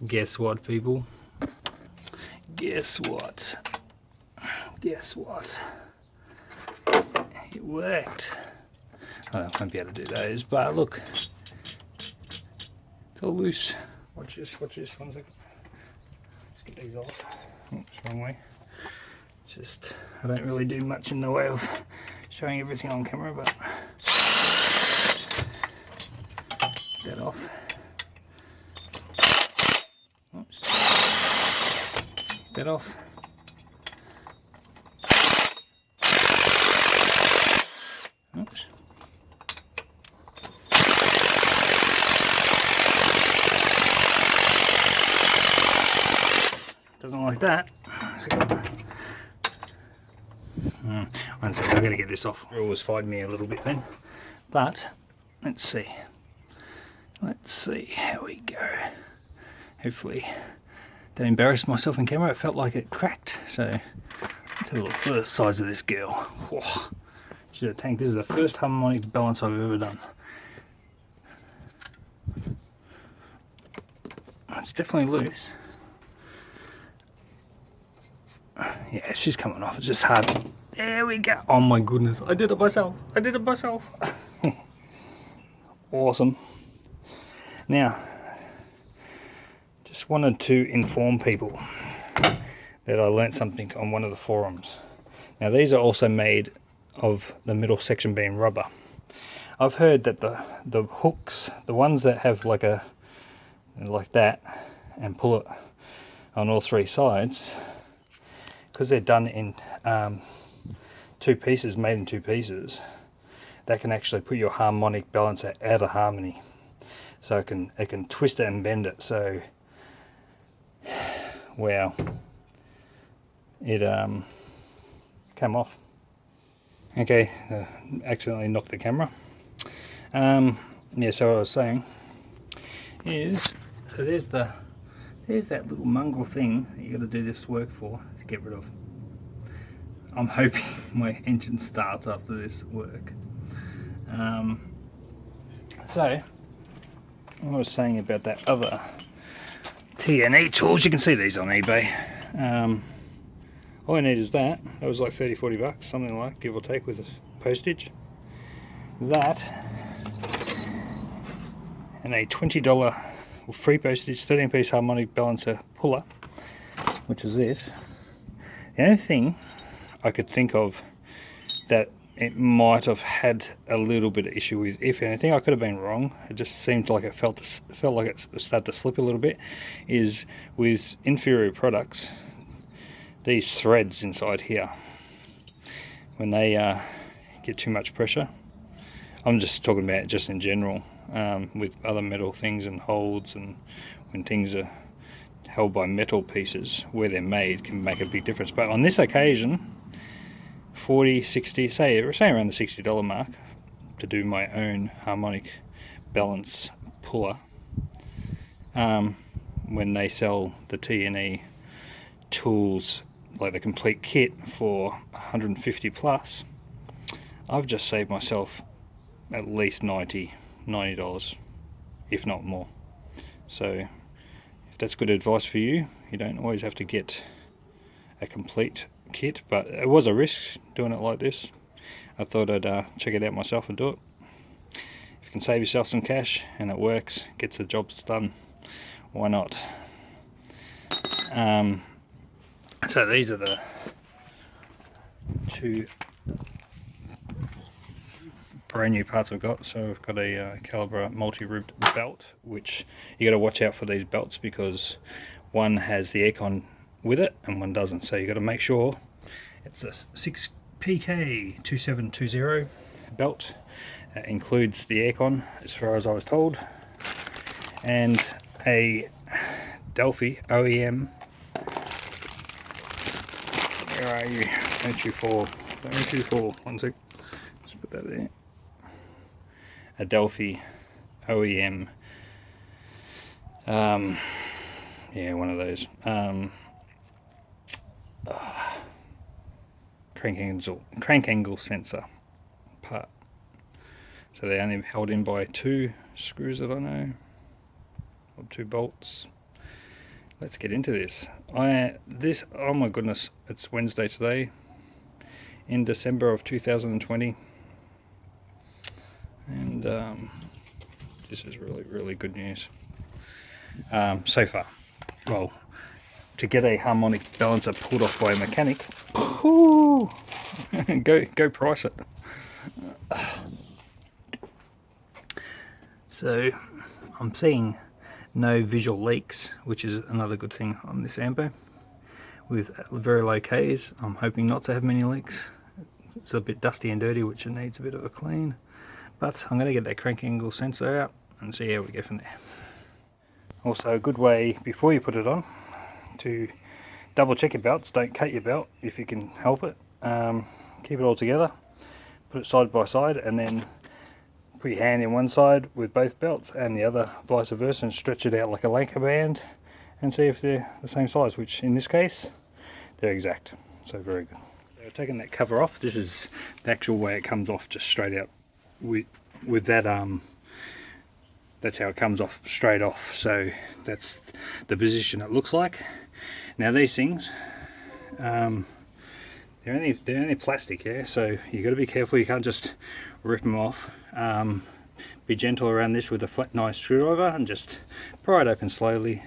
Guess what, people? Guess what? Guess what? It worked. I won't be able to do those, but look. It's all loose. Watch this, 1 second. Let's get these off. Oops, wrong way. Just, I don't really do much in the way of showing everything on camera, but that off. Oops. That off. Oops. Doesn't like that. One second, I'm going to get this off. It always fired me a little bit then. But, let's see. Let's see how we go. Hopefully, don't embarrass myself in camera. It felt like it cracked. So, let's have a look. Look at the size of this girl. Whoa. She's a tank. This is the first harmonic balance I've ever done. It's definitely loose. Yeah, she's coming off. It's just hard. There we go. Oh my goodness. I did it myself. I did it myself. Awesome. Now, just wanted to inform people that I learnt something on one of the forums. Now, these are also made of the middle section being rubber. I've heard that the hooks, the ones that have like that and pull it on all three sides, because they're done in two pieces, made in two pieces, that can actually put your harmonic balancer out of harmony. So it can twist it and bend it. So wow, it came off. Okay, accidentally knocked the camera. Yeah, so what I was saying is, so there's that little mongrel thing that you got to do this work for to get rid of. I'm hoping my engine starts after this work. So what I was saying about that other T&E tools, you can see these on eBay. All I need is that. That was like 30-40 bucks, something like, give or take, with postage. That and a $20 free postage 13-piece harmonic balancer puller, which is this. The only thing I could think of that it might have had a little bit of issue with, if anything, I could have been wrong, it just seemed like it felt like it started to slip a little bit, is with inferior products, these threads inside here, when they get too much pressure, I'm just talking about just in general, with other metal things and holds, and when things are held by metal pieces, where they're made can make a big difference. But on this occasion, 40, 60, say around the $60 mark to do my own harmonic balance puller, when they sell the T&E tools, like the complete kit, for 150 plus, I've just saved myself at least $90, if not more. So if that's good advice for you, you don't always have to get a complete kit, but it was a risk doing it like this. I thought I'd check it out myself and do it. If you can save yourself some cash and it works, gets the jobs done, why not? So these are the two brand new parts I've got. So I've got a Calibre multi-ribbed belt, which you got to watch out for these belts, because one has the aircon with it and one doesn't, so you got to make sure it's a 6PK2720 belt. It includes the aircon, as far as I was told, and a Delphi OEM. Where are you? Don't you fall. Don't you fall. 1 sec. Just put that there. A Delphi OEM. Yeah, one of those. Crank angle sensor part. So they're only held in by 2 screws that I know, or 2 bolts. let's get into this. Oh my goodness, it's Wednesday today in December of 2020, and this is really good news so far. Well, to get a harmonic balancer pulled off by a mechanic, whoo, go price it. So I'm seeing no visual leaks, which is another good thing on this Ambo. With very low Ks, I'm hoping not to have many leaks. It's a bit dusty and dirty, which it needs a bit of a clean. But I'm going to get that crank angle sensor out and see how we go from there. Also, a good way before you put it on to double check your belts. Don't cut your belt if you can help it. Keep it all together, put it side by side, and then put your hand in one side with both belts and the other vice versa, and stretch it out like a Lanka band and see if they're the same size, which in this case they're exact. So very good. So taking that cover off, this is the actual way it comes off, just straight out with that that's how it comes off, straight off. So that's the position it looks like. Now these things, they're only plastic, yeah. So you got to be careful. You can't just rip them off. Be gentle around this with a flat, nice screwdriver, and just pry it open slowly.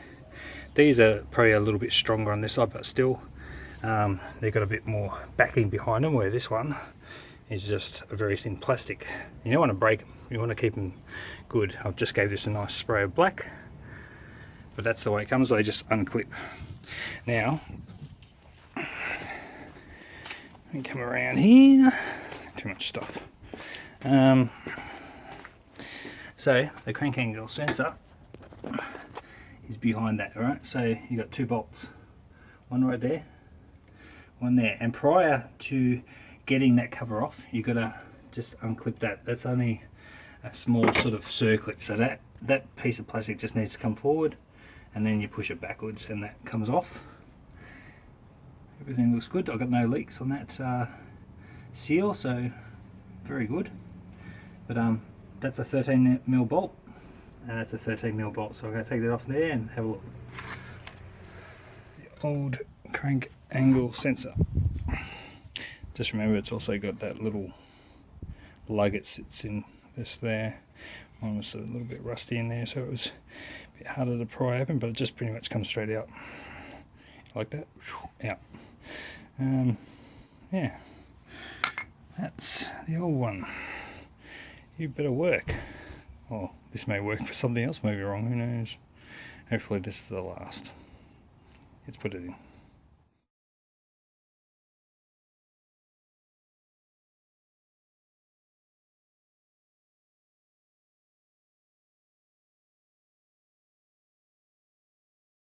These are probably a little bit stronger on this side, but still, they've got a bit more backing behind them. Where this one is just a very thin plastic. You don't want to break them. You want to keep them good. I've just gave this a nice spray of black, but that's the way it comes. They just unclip. Now, let me come around here. Too much stuff. So the crank angle sensor is behind that, right? So you got two bolts, one right there, one there. And prior to getting that cover off, you got to just unclip that. That's only a small sort of circlip, so that piece of plastic just needs to come forward, and then you push it backwards and that comes off. Everything looks good. I've got no leaks on that seal, so very good. But that's a 13mm bolt, and that's a 13mm bolt, so I'm going to take that off there and have a look. The old crank angle sensor. Just remember, it's also got that little lug it sits in just there. Mine was a little bit rusty in there, so it was a bit harder to pry open, but it just pretty much comes straight out like that, out. Yeah, that's the old one. You better work. Well, this may work for something else, may be wrong, who knows. Hopefully this is the last. Let's put it in.